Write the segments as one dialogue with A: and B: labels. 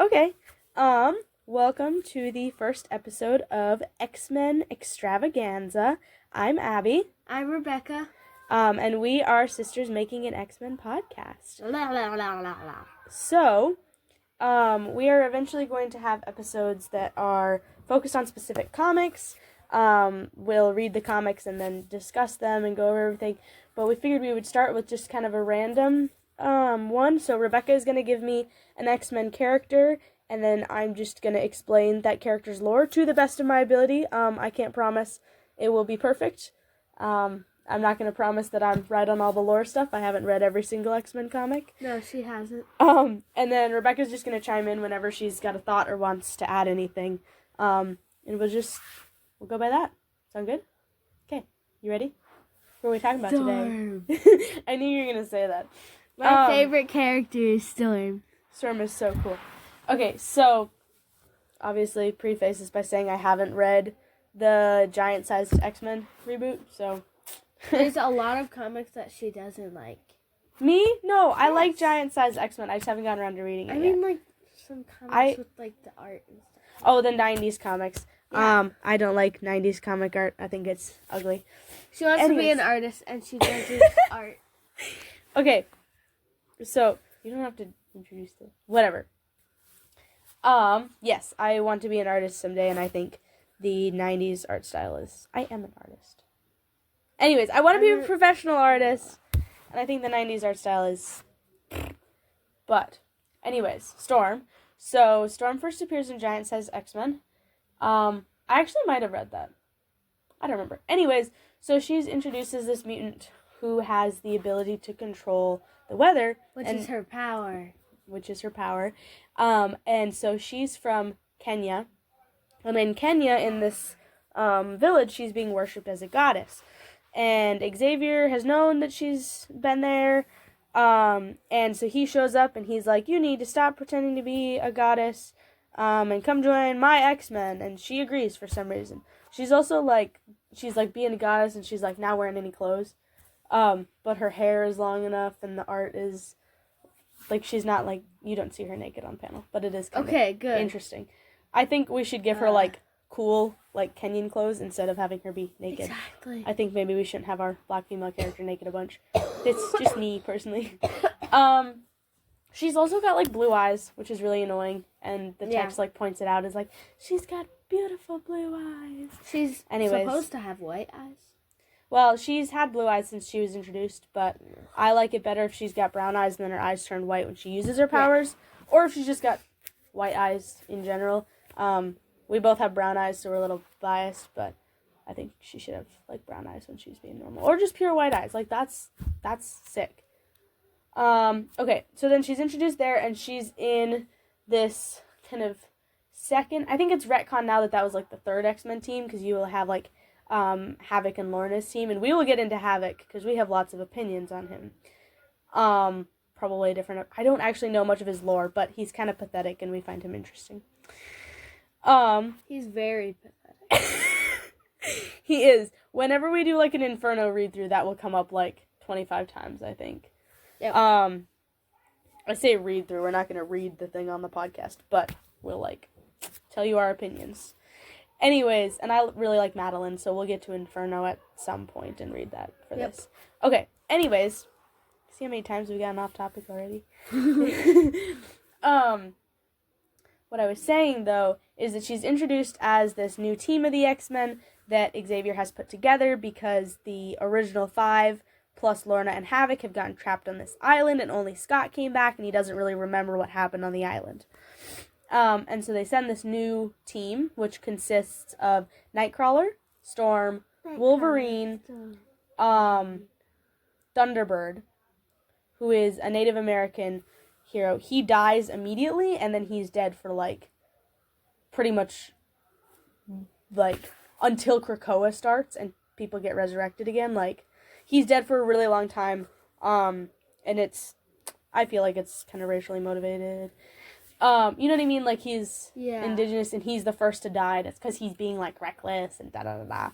A: Okay. Welcome to the first episode of X-Men X-Travaganza. I'm Abby.
B: I'm Rebecca.
A: And we are sisters making an X-Men podcast.
B: La, la, la, la, la.
A: So, we are eventually going to have episodes that are focused on specific comics. We'll read the comics and then discuss them and go over everything. But we figured we would start with just kind of a random one. So Rebecca is going to give me an X-Men character, and then I'm just going to explain that character's lore to the best of my ability. I can't promise it will be perfect. I'm not going to promise that I'm right on all the lore stuff. I haven't read every single X-Men comic.
B: No, she hasn't.
A: And then Rebecca's just going to chime in whenever she's got a thought or wants to add anything. And we'll go by that. Sound good? Okay, you ready? What are we talking about today? I knew you were going to say that.
B: My favorite character is Storm.
A: Storm is so cool. Okay, so, obviously, preface this by saying I haven't read the giant-sized X-Men reboot, so...
B: There's a lot of comics that she doesn't like.
A: Me? No, I like giant-sized X-Men. I just haven't gotten around to reading it yet.
B: I mean, like, some comics with, like, the art and stuff.
A: Oh, the 90s comics.
B: Yeah.
A: I don't like 90s comic art. I think it's ugly.
B: She wants to be an artist, and she does art.
A: Okay, so, you don't have to introduce the... Whatever. Yes, I want to be an artist someday, and I think the 90s art style is... I am an artist. Anyways, I want to be a professional artist, and I think the 90s art style is... But, anyways, Storm. So, Storm first appears in giant-sized X-Men. I actually might have read that. I don't remember. Anyways, so she introduces this mutant who has the ability to control the weather.
B: Which is her power.
A: And so she's from Kenya. And in Kenya, in this village, she's being worshipped as a goddess. And Xavier has known that she's been there. And so he shows up and he's like, you need to stop pretending to be a goddess and come join my X-Men. And she agrees for some reason. She's also like, being a goddess and she's like not wearing any clothes. But her hair is long enough and the art is, like, she's not, like, you don't see her naked on panel, but it is kind of
B: good.
A: Interesting. I think we should give her, like, cool, like, Kenyan clothes instead of having her be naked.
B: Exactly.
A: I think maybe we shouldn't have our black female character naked a bunch. It's just me, personally. She's also got, like, blue eyes, which is really annoying, and the text, like, points it out as, like, she's got beautiful blue eyes.
B: She's supposed to have white eyes.
A: Well, she's had blue eyes since she was introduced, but I like it better if she's got brown eyes and then her eyes turn white when she uses her powers, or if she's just got white eyes in general. We both have brown eyes, so we're a little biased, but I think she should have, like, brown eyes when she's being normal. Or just pure white eyes. Like, that's sick. Okay, so then she's introduced there, and she's in this kind of second... I think it's retcon now that was, like, the third X-Men team, because you will have, like... Havoc and Lorna's team, and we will get into Havoc because we have lots of opinions on him. Probably different. I don't actually know much of his lore, but he's kind of pathetic, and we find him interesting.
B: He's very pathetic.
A: He is. Whenever we do like an Inferno read through, that will come up like 25 times, I think.
B: Yep.
A: I say read through. We're not going to read the thing on the podcast, but we'll like tell you our opinions. Anyways, and I really like Madeline, so we'll get to Inferno at some point and read that for this. Okay, anyways, see how many times we've gotten off topic already? What I was saying, though, is that she's introduced as this new team of the X-Men that Xavier has put together because the original 5, plus Lorna and Havoc, have gotten trapped on this island, and only Scott came back, and he doesn't really remember what happened on the island. And so they send this new team, which consists of Nightcrawler, Storm, Wolverine, Thunderbird, who is a Native American hero. He dies immediately, and then he's dead for, like, pretty much, like, until Krakoa starts and people get resurrected again. Like, he's dead for a really long time, and I feel like it's kind of racially motivated. You know what I mean? Like, he's indigenous and he's the first to die. That's because he's being, like, reckless and da-da-da-da.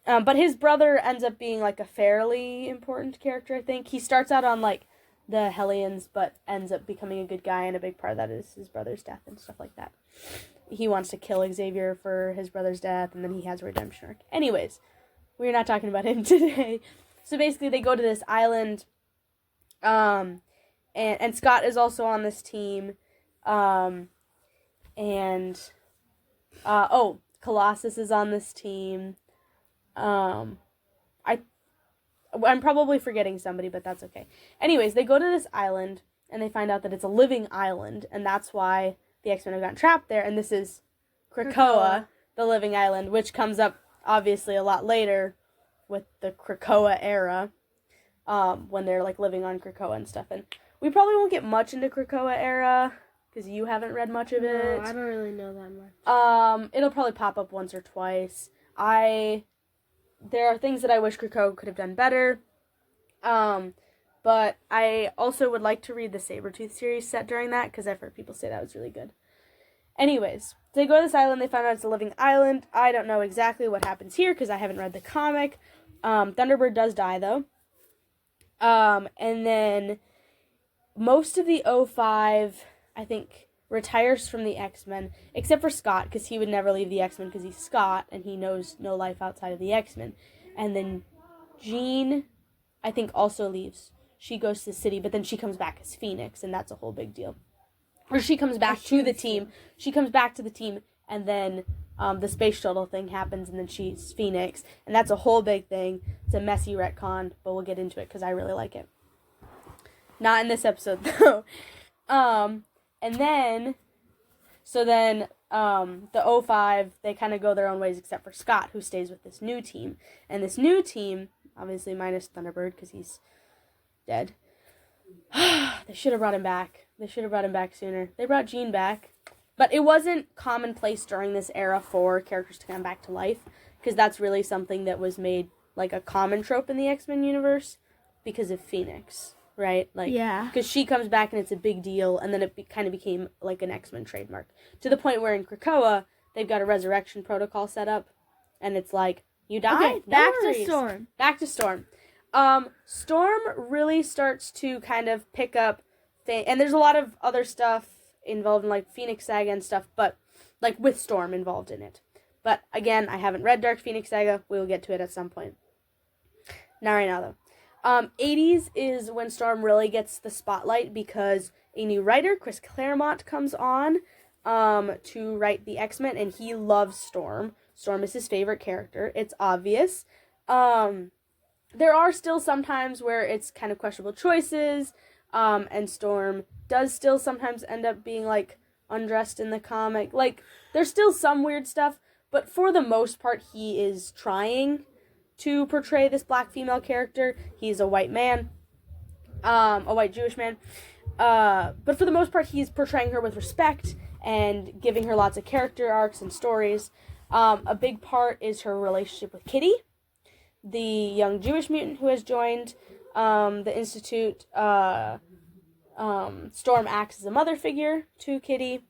A: But his brother ends up being, like, a fairly important character, I think. He starts out on, like, the Hellions, but ends up becoming a good guy, and a big part of that is his brother's death and stuff like that. He wants to kill Xavier for his brother's death, and then he has a redemption arc. Anyways, we're not talking about him today. So basically, they go to this island, and Scott is also on this team, Colossus is on this team. I'm probably forgetting somebody, but that's okay. Anyways, they go to this island, and they find out that it's a living island, and that's why the X-Men have gotten trapped there, and this is Krakoa, the living island, which comes up, obviously, a lot later with the Krakoa era, when they're, like, living on Krakoa and stuff, and we probably won't get much into Krakoa era, because you haven't read much of it.
B: No, I don't really know that much.
A: It'll probably pop up once or twice. There are things that I wish Krakoa could have done better. But I also would like to read the Sabretooth series set during that, because I've heard people say that was really good. Anyways, they go to this island, they find out it's a living island. I don't know exactly what happens here, because I haven't read the comic. Thunderbird does die, though. And then most of the 05, I think, retires from the X-Men, except for Scott, because he would never leave the X-Men because he's Scott, and he knows no life outside of the X-Men. And then Jean, I think, also leaves. She goes to the city, but then she comes back as Phoenix, and that's a whole big deal. Or she comes back to the team. She comes back to the team, and then the space shuttle thing happens, and then she's Phoenix, and that's a whole big thing. It's a messy retcon, but we'll get into it, because I really like it. Not in this episode, though. And then, the 05, they kind of go their own ways except for Scott, who stays with this new team. And this new team, obviously minus Thunderbird, because he's dead. They should have brought him back. They should have brought him back sooner. They brought Jean back. But it wasn't commonplace during this era for characters to come back to life, because that's really something that was made, like, a common trope in the X-Men universe because of Phoenix. Right? Like,
B: yeah.
A: Because she comes back and it's a big deal, and then it kind of became like an X-Men trademark. To the point where in Krakoa, they've got a resurrection protocol set up, and it's like, you die?
B: Okay,
A: No
B: back
A: worries.
B: to Storm.
A: Back to Storm. Storm really starts to kind of pick up, and there's a lot of other stuff involved in, like, Phoenix Saga and stuff, but, like, with Storm involved in it. But, again, I haven't read Dark Phoenix Saga. We will get to it at some point. Not right now, though. 80s is when Storm really gets the spotlight, because a new writer, Chris Claremont, comes on to write the X-Men, and he loves Storm. Storm is his favorite character. It's obvious. There are still some times where it's kind of questionable choices, and Storm does still sometimes end up being, like, undressed in the comic. Like, there's still some weird stuff, but for the most part, he is trying to portray this black female character. He's a white man, a white Jewish man, but for the most part, he's portraying her with respect and giving her lots of character arcs and stories. A big part is her relationship with Kitty, the young Jewish mutant who has joined the Institute. Storm acts as a mother figure to Kitty.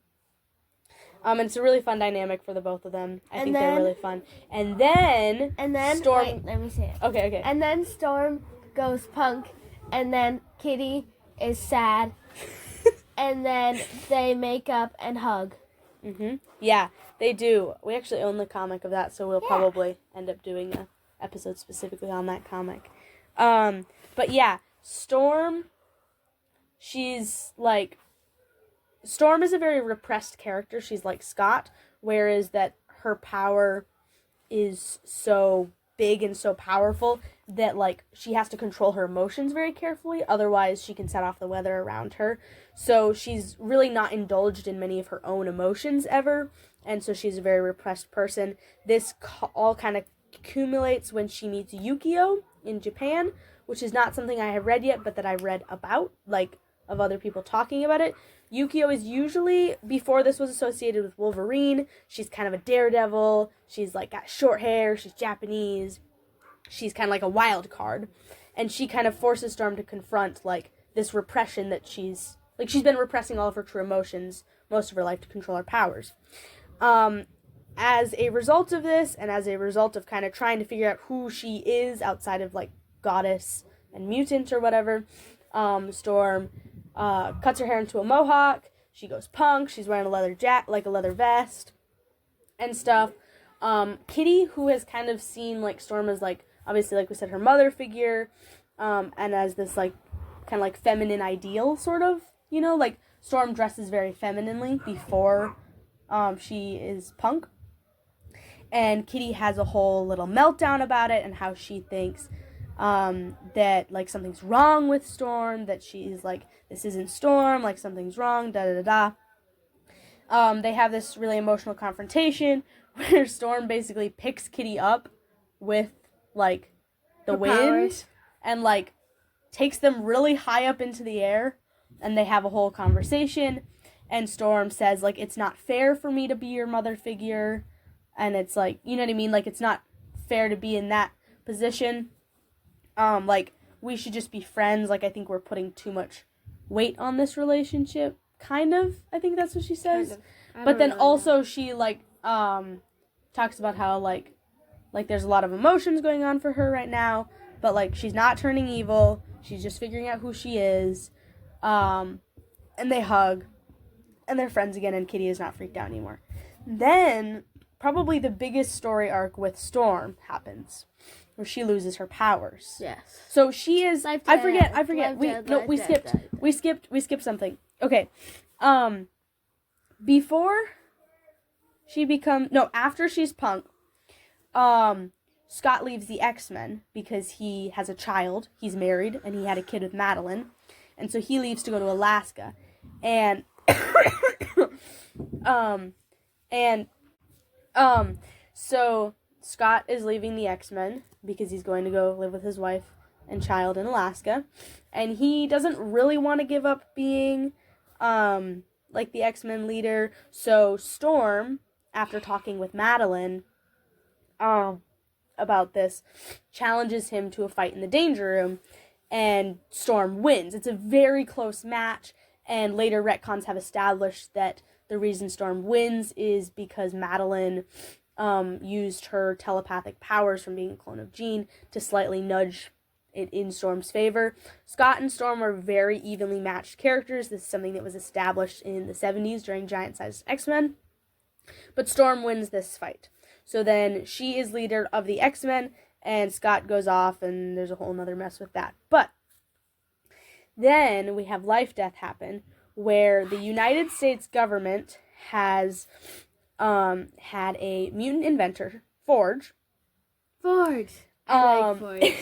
A: And it's a really fun dynamic for the both of them. I think they're really fun. And then Storm...
B: Wait, let me say it.
A: Okay.
B: And then Storm goes punk, and then Kitty is sad, and then they make up and hug.
A: Mm-hmm. Yeah, they do. We actually own the comic of that, so we'll probably end up doing an episode specifically on that comic. But yeah, Storm, she's like... Storm is a very repressed character. She's like Scott, whereas that her power is so big and so powerful that, like, she has to control her emotions very carefully, otherwise she can set off the weather around her. So she's really not indulged in many of her own emotions ever, and so she's a very repressed person. This all kind of accumulates when she meets Yukio in Japan, which is not something I have read yet, but that I read about, like, of other people talking about it. Yukio is usually, before this was associated with Wolverine, she's kind of a daredevil, she's, like, got short hair, she's Japanese, she's kind of like a wild card, and she kind of forces Storm to confront, like, this repression that she's been repressing all of her true emotions most of her life to control her powers. As a result of this, and as a result of kind of trying to figure out who she is outside of, like, goddess and mutant or whatever, Storm cuts her hair into a mohawk. She goes punk. She's wearing a leather vest and stuff. Kitty, who has kind of seen like Storm as like, obviously, like we said, her mother figure, and as this like kind of like feminine ideal, sort of, you know, like Storm dresses very femininely before she is punk. And Kitty has a whole little meltdown about it and how she thinks that like something's wrong with Storm, that she's like, this isn't Storm, like something's wrong, They have this really emotional confrontation where Storm basically picks Kitty up with like the wind powers. And like takes them really high up into the air, and they have a whole conversation, and Storm says like, it's not fair for me to be your mother figure, and it's like, you know what I mean, like it's not fair to be in that position, like we should just be friends, like I think we're putting too much weight on this relationship, kind of, I think that's what she says, but then really also know. She like talks about how like there's a lot of emotions going on for her right now, but like she's not turning evil, she's just figuring out who she is, and they hug, and they're friends again, and Kitty is not freaked out anymore. Then probably the biggest story arc with Storm happens, where she loses her powers. Yes. So she is. I forget. We skipped something. Okay. After she's punk, Scott leaves the X-Men because he has a child. He's married and he had a kid with Madeline, and so he leaves to go to Alaska, and so Scott is leaving the X-Men because he's going to go live with his wife and child in Alaska, and he doesn't really want to give up being like the X-Men leader. So Storm, after talking with Madeline about this, challenges him to a fight in the Danger Room, and Storm wins. It's a very close match, and later retcons have established that the reason Storm wins is because Madeline used her telepathic powers from being a clone of Jean to slightly nudge it in Storm's favor. Scott and Storm are very evenly matched characters. This is something that was established in the 70s during Giant-Sized X-Men. But Storm wins this fight. So then she is leader of the X-Men, and Scott goes off, and there's a whole nother mess with that. But then we have Life Death happen, where the United States government has had a mutant inventor, Forge. I like Forge.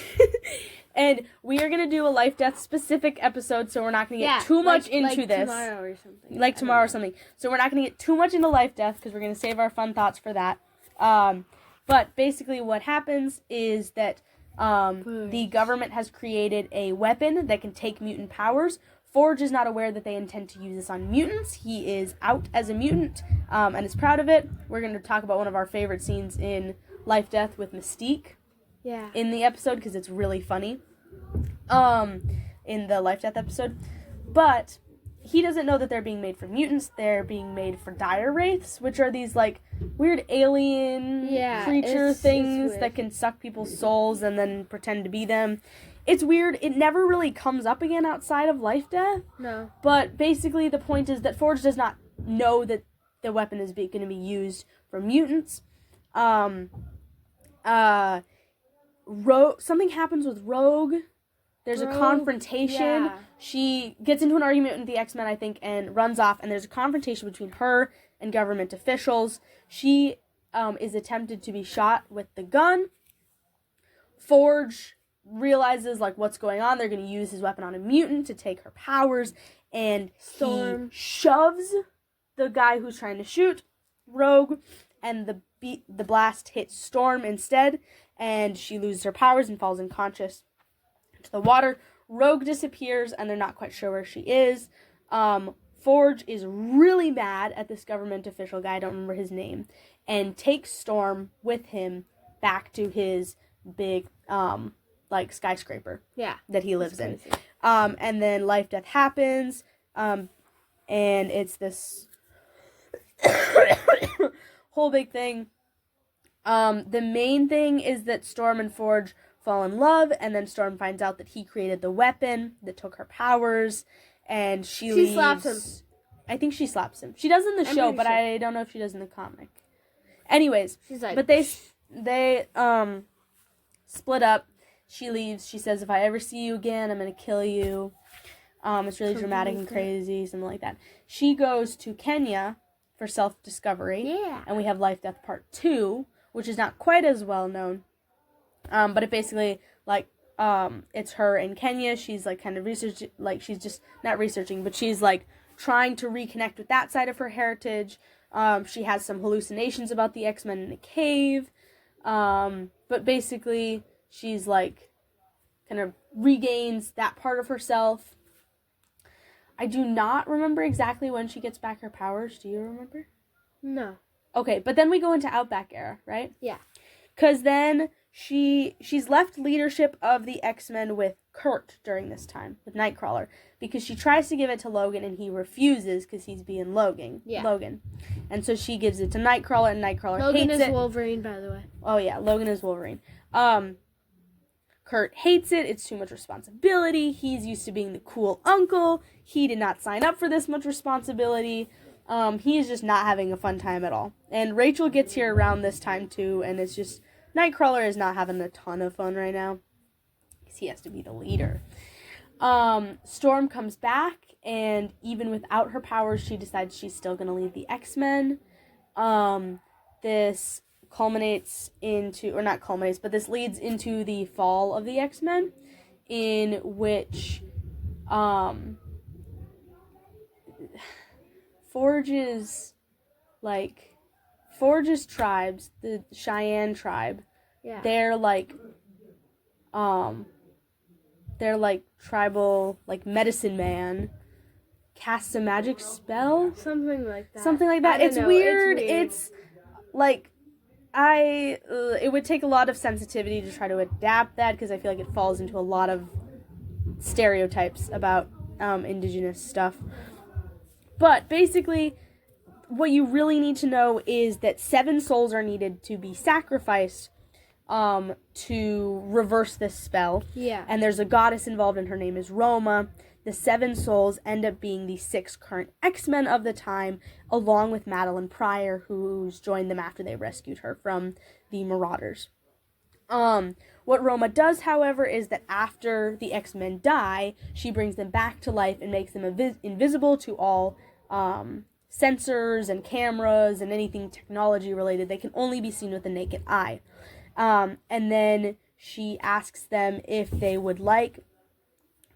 A: And we are going to do a Life Death specific episode, so we're not going to get too much into this. Tomorrow or something. Like tomorrow or something. So we're not going to get too much into Life Death, because we're going to save our fun thoughts for that. But basically what happens is that the government has created a weapon that can take mutant powers. Forge is not aware that they intend to use this on mutants. He is out as a mutant, and is proud of it. We're going to talk about one of our favorite scenes in Life Death with Mystique. Yeah. In the episode, because it's really funny. In the Life Death episode. But he doesn't know that they're being made for mutants. They're being made for dire wraiths, which are these like weird alien creature things that can suck people's souls and then pretend to be them. It's weird. It never really comes up again outside of Life Death. No. But basically the point is that Forge does not know that the weapon is going to be used for mutants. Something happens with Rogue. There's a confrontation. Yeah. She gets into an argument with the X-Men, I think, and runs off, and there's a confrontation between her and government officials. She is attempted to be shot with the gun. Forge realizes like what's going on. They're going to use his weapon on a mutant to take her powers, and Storm shoves the guy who's trying to shoot Rogue, and the blast hits Storm instead, and she loses her powers and falls unconscious into the water. Rogue disappears, and they're not quite sure where she is. Forge is really mad at this government official guy, I don't remember his name, and takes Storm with him back to his big like skyscraper that he lives in. And then Life Death happens, and it's this whole big thing. The main thing is that Storm and Forge fall in love, and then Storm finds out that he created the weapon that took her powers, and she leaves.
B: slaps him.
A: I think she slaps him. She does in the show, but sure. I don't know if she does in the comic. Anyways,
B: she's like,
A: but they split up. She leaves. She says, "If I ever see you again, I'm gonna kill you." It's really dramatic and crazy, something like that. She goes to Kenya for self-discovery.
B: Yeah.
A: And we have Life, Death Part 2, which is not quite as well known. But it basically, like, it's her in Kenya. She's, like, kind of researching, like, she's just, not researching, but she's, like, trying to reconnect with that side of her heritage. She has some hallucinations about the X-Men in a cave. But basically, she's, like, kind of regains that part of herself. I do not remember exactly when she gets back her powers. Do you remember?
B: No.
A: Okay, but then we go into Outback era, right?
B: Yeah.
A: Because then she's left leadership of the X-Men with Kurt during this time, with Nightcrawler, because she tries to give it to Logan and he refuses because he's being Logan.
B: Yeah.
A: Logan. And so she gives it to Nightcrawler and Nightcrawler
B: Logan
A: hates
B: is
A: it.
B: Wolverine, by the way.
A: Oh yeah, Logan is Wolverine. Kurt hates it. It's too much responsibility. He's used to being the cool uncle. He did not sign up for this much responsibility. He is just not having a fun time at all. And Rachel gets here around this time too, and it's just, Nightcrawler is not having a ton of fun right now, because he has to be the leader. Storm comes back, and even without her powers, she decides she's still going to lead the X-Men. This culminates into, or not culminates, but this leads into the fall of the X-Men, in which Forge's tribes, the Cheyenne tribe,
B: yeah,
A: they're like tribal, like, medicine man casts a magic spell,
B: something like that.
A: It's weird. It's like, it would take a lot of sensitivity to try to adapt that, because I feel like it falls into a lot of stereotypes about indigenous stuff. But basically, what you really need to know is that 7 souls are needed to be sacrificed to reverse this spell.
B: Yeah.
A: And there's a goddess involved, and her name is Roma. The 7 souls end up being the 6 current X-Men of the time, along with Madeline Pryor, who's joined them after they rescued her from the Marauders. What Roma does, however, is that after the X-Men die, she brings them back to life and makes them invisible to all sensors and cameras and anything technology related. They can only be seen with the naked eye. And then she asks them if they would like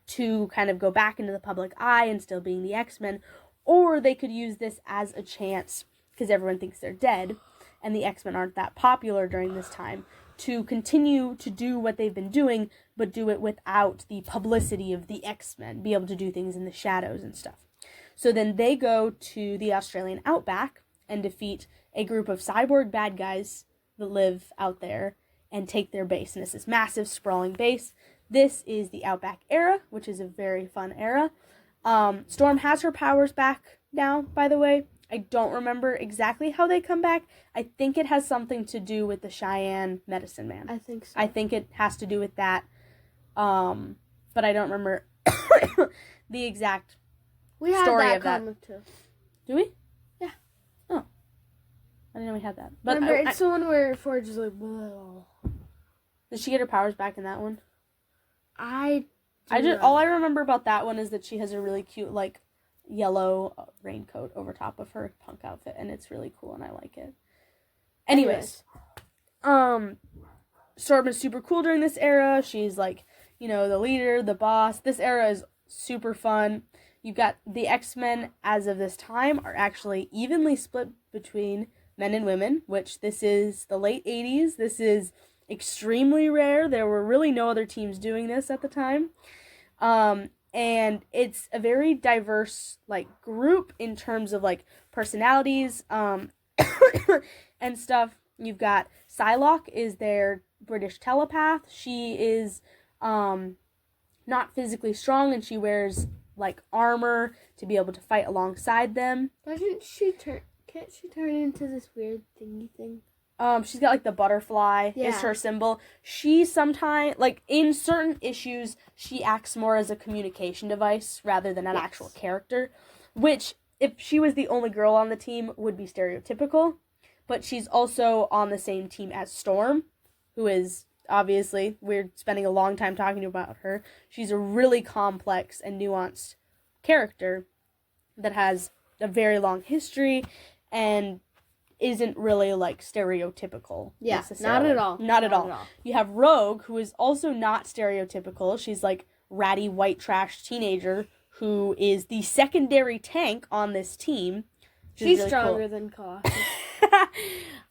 A: to kind of go back into the public eye and still being the X-Men, or they could use this as a chance, because everyone thinks they're dead, and the X-Men aren't that popular during this time, to continue to do what they've been doing, but do it without the publicity of the X-Men, be able to do things in the shadows and stuff. So then they go to the Australian outback and defeat a group of cyborg bad guys that live out there and take their base. And it's this massive, sprawling base. This is the Outback era, which is a very fun era. Storm has her powers back now, by the way. I don't remember exactly how they come back. I think it has something to do with the Cheyenne medicine man.
B: I think so.
A: I think it has to do with that. But I don't remember the exact
B: we had
A: story
B: that
A: of that.
B: comic too.
A: Do we?
B: Yeah.
A: Oh. I didn't know we had that. But
B: remember, it's the one where Forge is like, whoa.
A: Did she get her powers back in that one?
B: All
A: I remember about that one is that she has a really cute, like, yellow raincoat over top of her punk outfit, and it's really cool, and I like it. Anyways, Storm is super cool during this era. She's, like, you know, the leader, the boss. This era is super fun. You've got the X-Men, as of this time, are actually evenly split between men and women, which this is the late 80s. This is extremely rare. There were really no other teams doing this at the time. And it's a very diverse, like, group in terms of, like, personalities, and stuff. You've got Psylocke is their British telepath. She is, not physically strong, and she wears, like, armor to be able to fight alongside them.
B: Can't she turn into this weird thingy thing?
A: She's got, like, the butterfly
B: Yeah.
A: is her symbol. She sometimes, like, in certain issues, she acts more as a communication device rather than an actual character, which, if she was the only girl on the team, would be stereotypical. But she's also on the same team as Storm, who is, obviously, we're spending a long time talking about her. She's a really complex and nuanced character that has a very long history and isn't really, like, stereotypical.
B: Yeah,
A: necessarily.
B: not at all.
A: Not at all. You have Rogue, who is also not stereotypical. She's, like, ratty white trash teenager who is the secondary tank on this team.
B: She's
A: really
B: stronger
A: cool.
B: than Colossus.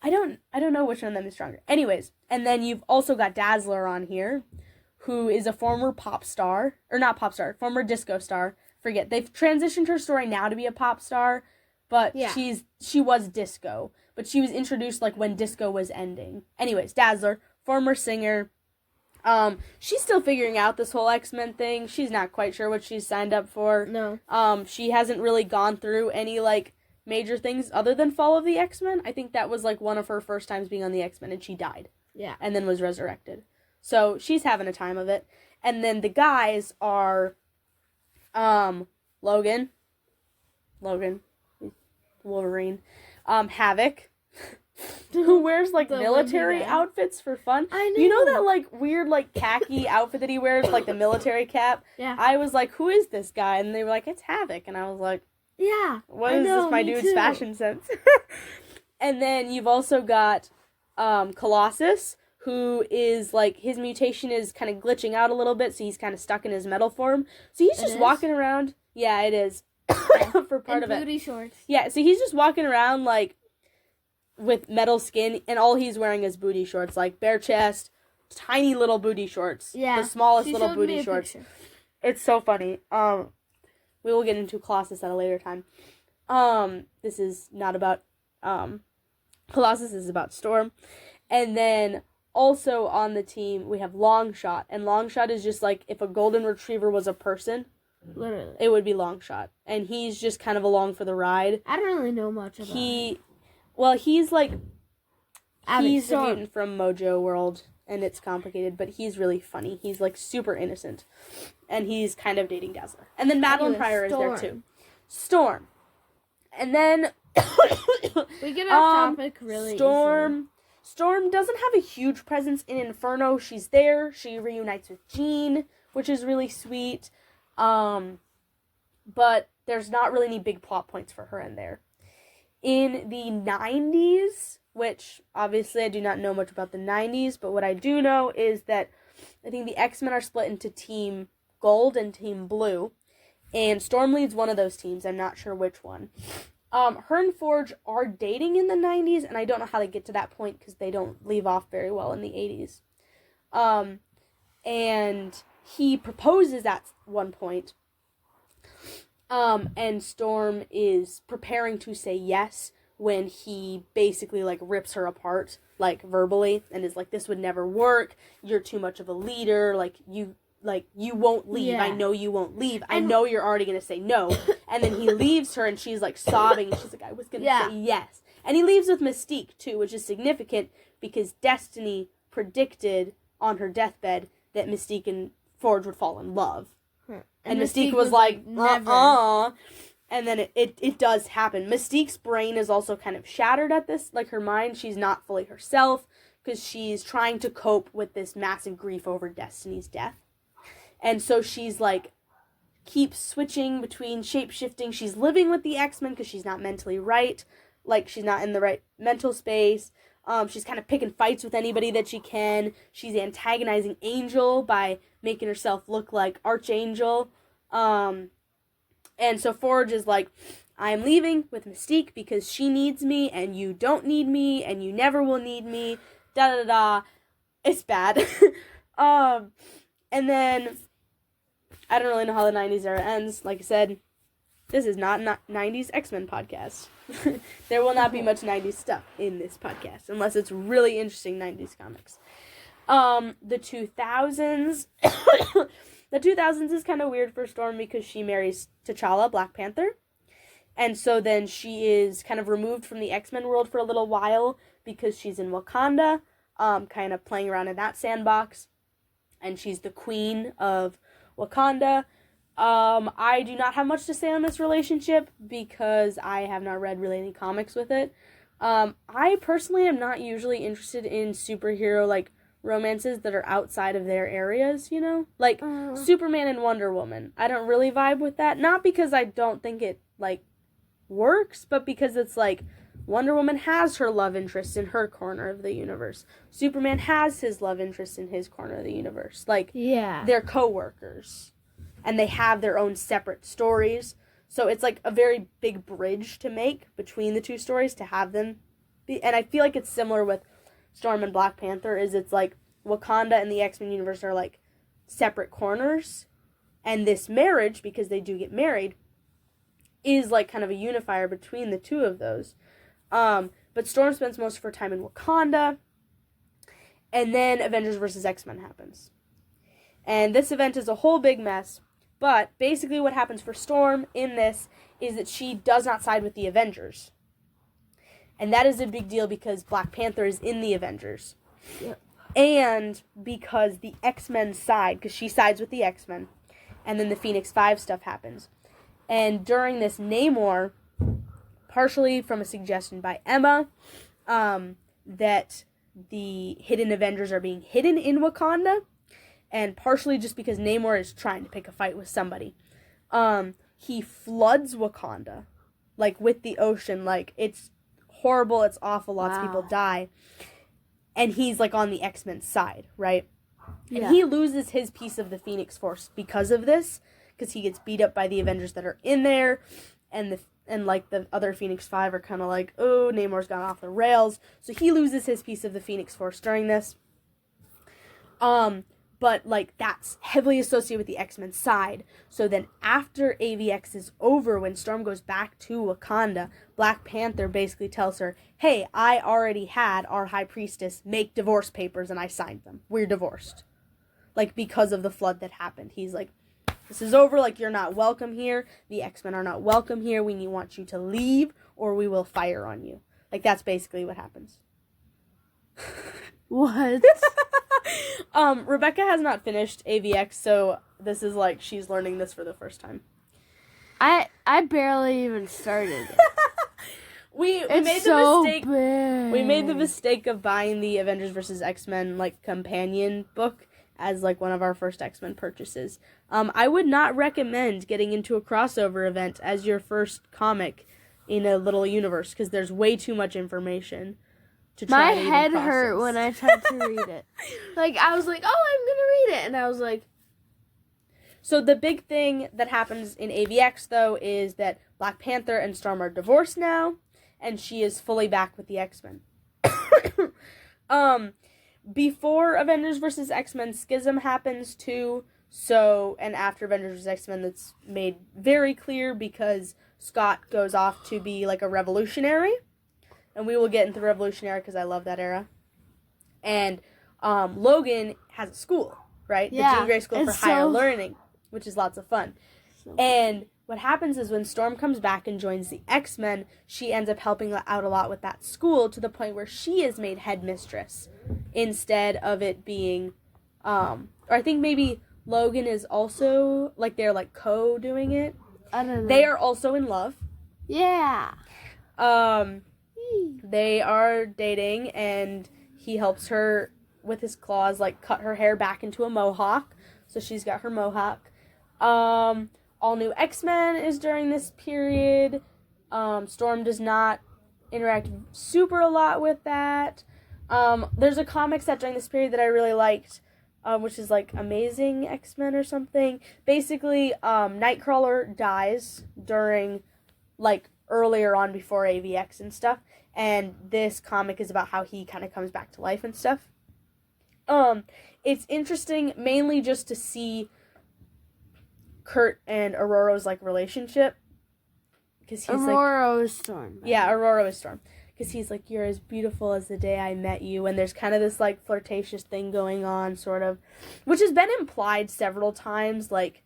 A: I don't know which one of them is stronger. Anyways, and then you've also got Dazzler on here, who is a former pop star, or not pop star, former disco star. Forget, they've transitioned her story now to be a pop star, but she was disco. But she was introduced, like, when disco was ending. Anyways, Dazzler, former singer. She's still figuring out this whole X-Men thing. She's not quite sure what she's signed up for.
B: No.
A: She hasn't really gone through any, like, major things other than Fall of the X-Men. I think that was, like, one of her first times being on the X-Men, and she died.
B: Yeah.
A: And then was resurrected. So she's having a time of it. And then the guys are, Logan, Wolverine, Havoc, who wears, like, military outfits for fun.
B: I know.
A: You know that, like, weird, like, khaki outfit that he wears, like, the military cap?
B: Yeah.
A: I was like, who is this guy? And they were like, it's Havoc. And I was like,
B: Yeah.
A: what is this, my dude's fashion sense? And then you've also got Colossus, who is, like, his mutation is kind of glitching out a little bit, so he's kind of stuck in his metal form. So he's just walking around. Yeah, it is. For part of it.
B: Booty shorts.
A: Yeah, so he's just walking around, like, with metal skin, and all he's wearing is booty shorts, like, bare chest, tiny little booty shorts.
B: Yeah.
A: The smallest
B: She
A: little
B: showed me
A: booty
B: a
A: shorts.
B: picture.
A: It's so funny. We will get into Colossus at a later time. This is not about, Colossus, is about Storm. And then, also on the team, we have Longshot. And Longshot is just, like, if a golden retriever was a person,
B: Literally.
A: it would be Longshot. And he's just kind of along for the ride.
B: I don't really know much about it.
A: Well, he's, like, he's a
B: Storm.
A: mutant from Mojo World, and it's complicated, but he's really funny. He's, like, super innocent. And he's kind of dating Dazzler. And then Madeline Pryor is there, too. Storm. And then...
B: we get off topic really easily.
A: Storm doesn't have a huge presence in Inferno. She's there. She reunites with Jean, which is really sweet. But there's not really any big plot points for her in there. In the 90s, which obviously I do not know much about the 90s, but what I do know is that I think the X-Men are split into Team Gold and Team Blue, and Storm leads one of those teams. I'm not sure which one. Her and Forge are dating in the 90s, and I don't know how they get to that point because they don't leave off very well in the 80s. And he proposes at one point, and Storm is preparing to say yes when he basically, like, rips her apart, like, verbally, and is like, this would never work, you're too much of a leader, you won't leave,
B: Yeah.
A: I know you won't leave, I know you're already gonna say no, and then he leaves her, and she's, like, sobbing, and she's like, I was gonna say yes, and he leaves with Mystique, too, which is significant, because Destiny predicted on her deathbed that Mystique and Forge would fall in love. And Mystique was like, never. And then it does happen. Mystique's brain is also kind of shattered at this. Like, her mind, she's not fully herself. Because she's trying to cope with this massive grief over Destiny's death. And so she's, like, keeps switching between shape-shifting. She's living with the X-Men because she's not mentally right. Like, she's not in the right mental space. She's kind of picking fights with anybody that she can. She's antagonizing Angel by making herself look like Archangel. And so Forge is like, I'm leaving with Mystique because she needs me, and you don't need me, and you never will need me. Da-da-da-da. It's bad. And then, I don't really know how the 90s era ends. Like I said, this is not 90s X-Men podcast. There will not be much 90s stuff in this podcast, unless it's really interesting 90s comics. The 2000s... The 2000s is kind of weird for Storm because she marries T'Challa, Black Panther. And so then she is kind of removed from the X-Men world for a little while because she's in Wakanda, kind of playing around in that sandbox. And she's the queen of Wakanda. I do not have much to say on this relationship because I have not read really any comics with it. I personally am not usually interested in superhero, like, romances that are outside of their areas, you know? Like, Superman and Wonder Woman. I don't really vibe with that. Not because I don't think it, like, works, but because it's like, Wonder Woman has her love interest in her corner of the universe. Superman has his love interest in his corner of the universe. Like, they're co-workers. And they have their own separate stories. So it's like a very big bridge to make between the two stories to have them be. And I feel like it's similar with Storm and Black Panther, is it's like Wakanda and the X-Men universe are like separate corners. And this marriage, because they do get married, is like kind of a unifier between the two of those. But Storm spends most of her time in Wakanda. And then Avengers vs. X-Men happens. And this event is a whole big mess. But basically what happens for Storm in this is that she does not side with the Avengers. And that is a big deal because Black Panther is in the Avengers. Yep. And because the X-Men side, because she sides with the X-Men. And then the Phoenix 5 stuff happens. And during this Namor, partially from a suggestion by Emma, that the hidden Avengers are being hidden in Wakanda. And partially just because Namor is trying to pick a fight with somebody. He floods Wakanda, like, with the ocean. Like, it's horrible, it's awful, lots of people die. And he's, like, on the X-Men side, right? Yeah. And he loses his piece of the Phoenix Force because of this. Because he gets beat up by the Avengers that are in there. And the other Phoenix 5 are kind of like, oh, Namor's gone off the rails. So he loses his piece of the Phoenix Force during this. But, like, that's heavily associated with the X-Men side. So then after AVX is over, when Storm goes back to Wakanda, Black Panther basically tells her, hey, I already had our High Priestess make divorce papers and I signed them. We're divorced. Like, because of the flood that happened. He's like, this is over. Like, you're not welcome here. The X-Men are not welcome here. We want you to leave or we will fire on you. Like, that's basically what happens.
B: What?
A: Rebecca has not finished AVX, so this is like she's learning this for the first time.
B: I barely even started it.
A: We made the mistake. Big. We made the mistake of buying the Avengers vs. X-Men like companion book as like one of our first X-Men purchases. I would not recommend getting into a crossover event as your first comic in a little universe because there's way too much information.
B: My head hurt when I tried to read it. Like, I was like, oh, I'm going to read it. And I was like...
A: So the big thing that happens in AVX, though, is that Black Panther and Storm are divorced now. And she is fully back with the X-Men. Before Avengers vs. X-Men, Schism happens, too. So, and after Avengers vs. X-Men, that's made very clear because Scott goes off to be, like, a revolutionary. And we will get into the Revolutionary because I love that era. And Logan has a school, right?
B: Yeah,
A: the Jean Grey School for Higher Learning, which is lots of fun. And what happens is when Storm comes back and joins the X-Men, she ends up helping out a lot with that school to the point where she is made headmistress instead of it being, or I think maybe Logan is also, like, they're, like, co-doing it.
B: I don't know.
A: They are also in love.
B: Yeah.
A: They are dating, and he helps her with his claws, like, cut her hair back into a mohawk. So she's got her mohawk. All New X-Men is during this period. Storm does not interact super a lot with that. There's a comic set during this period that I really liked, which is, like, Amazing X-Men or something. Basically, Nightcrawler dies during, like, earlier on before AVX and stuff. And this comic is about how he kind of comes back to life and stuff. It's interesting mainly just to see Kurt and Aurora's, like, relationship. Because he's
B: Aurora is Storm.
A: Yeah, Aurora is Storm. Because he's like, you're as beautiful as the day I met you. And there's kind of this, like, flirtatious thing going on, sort of. Which has been implied several times, like,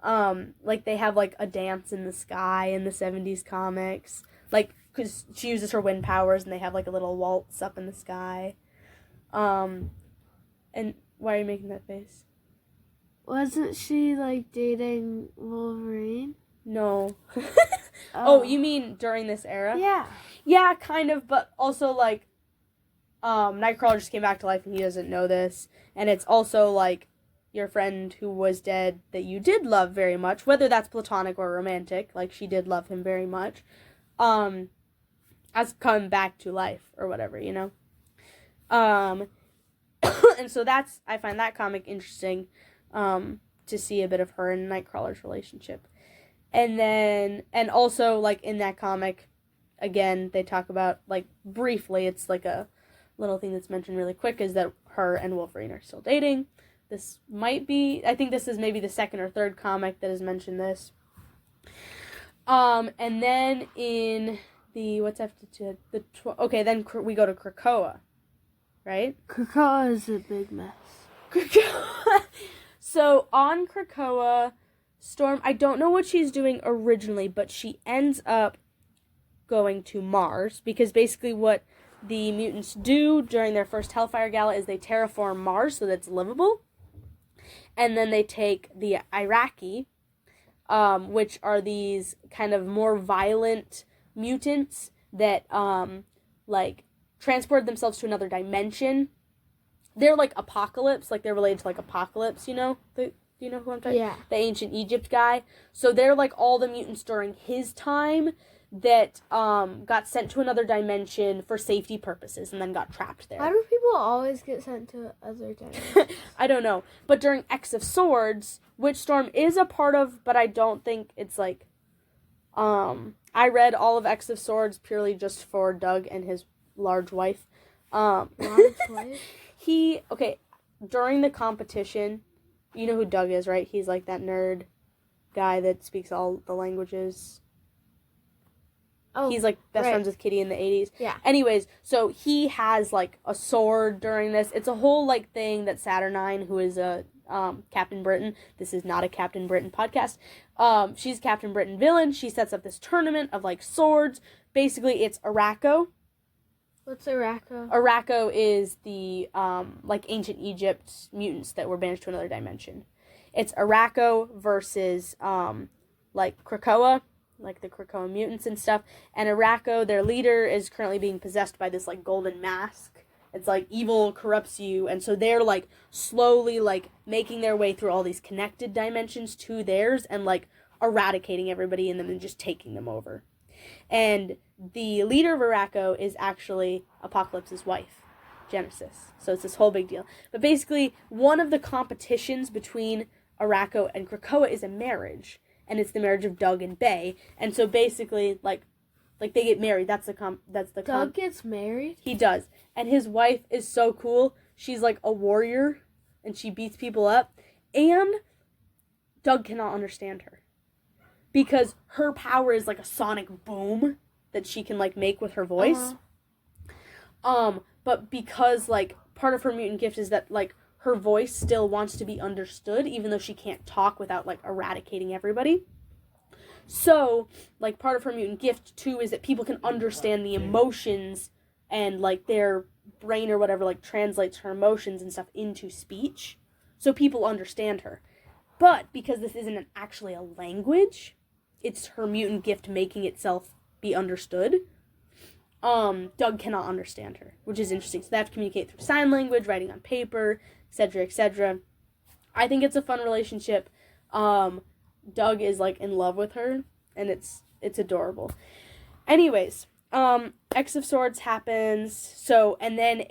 A: Like, they have, like, a dance in the sky in the 70s comics. Like, because she uses her wind powers, and they have, like, a little waltz up in the sky. And why are you making that face?
B: Wasn't she, like, dating Wolverine?
A: No. Oh, you mean during this era?
B: Yeah.
A: Yeah, kind of, but also, like, Nightcrawler just came back to life, and he doesn't know this. And it's also, like, your friend who was dead that you did love very much, whether that's platonic or romantic, like, she did love him very much, has come back to life, or whatever, you know? And so I find that comic interesting, to see a bit of her and Nightcrawler's relationship. And also, like, in that comic, again, they talk about, like, briefly, it's like a little thing that's mentioned really quick, is that her and Wolverine are still dating. This might be, I think this is maybe the second or third comic that has mentioned this. And then in the, then we go to Krakoa, right?
B: Krakoa is a big mess.
A: Krakoa. So on Krakoa, Storm, I don't know what she's doing originally, but she ends up going to Mars, because basically what the mutants do during their first Hellfire Gala is they terraform Mars so that it's livable. And then they take the Iraqi, which are these kind of more violent mutants that, like, transport themselves to another dimension. They're like Apocalypse, like, they're related to, like, Apocalypse, you know? Do you know who I'm talking about?
B: Yeah.
A: The ancient Egypt guy. So they're, like, all the mutants during his time that got sent to another dimension for safety purposes and then got trapped there.
B: Why do people always get sent to other dimensions?
A: I don't know. But during X of Swords, which Storm is a part of, but I don't think it's like... I read all of X of Swords purely just for Doug and his large wife.
B: Large wife?
A: During the competition, you know who Doug is, right? He's like that nerd guy that speaks all the languages.
B: Oh,
A: he's like best friends with Kitty in the 80s.
B: Yeah.
A: Anyways, so he has like a sword during this. It's a whole like thing that Saturnine, who is a Captain Britain. This is not a Captain Britain podcast. She's Captain Britain villain. She sets up this tournament of like swords. Basically, it's Araco.
B: What's Araco?
A: Araco is the like ancient Egypt mutants that were banished to another dimension. It's Araco versus like Krakoa, like the Krakoa mutants and stuff. And Araco, their leader, is currently being possessed by this like golden mask. It's like evil corrupts you, and so they're like slowly like making their way through all these connected dimensions to theirs and like eradicating everybody in them and just taking them over. And the leader of Araco is actually Apocalypse's wife, Genesis. So it's this whole big deal. But basically, one of the competitions between Araco and Krakoa is a marriage. And it's the marriage of Doug and Bay. And so basically, like they get married.
B: Doug gets married?
A: He does. And his wife is so cool. She's like a warrior. And she beats people up. And Doug cannot understand her. Because her power is like a sonic boom that she can like make with her voice. But because like part of her mutant gift is that like her voice still wants to be understood, even though she can't talk without like eradicating everybody. So like part of her mutant gift too is that people can understand the emotions, and like their brain or whatever like translates her emotions and stuff into speech, so people understand her. But because this isn't actually a language, it's her mutant gift making itself be understood. Doug cannot understand her, which is interesting. So they have to communicate through sign language, writing on paper, etc., etc. I think it's a fun relationship. Doug is like in love with her, and it's adorable. Anyways, X of Swords happens. So and then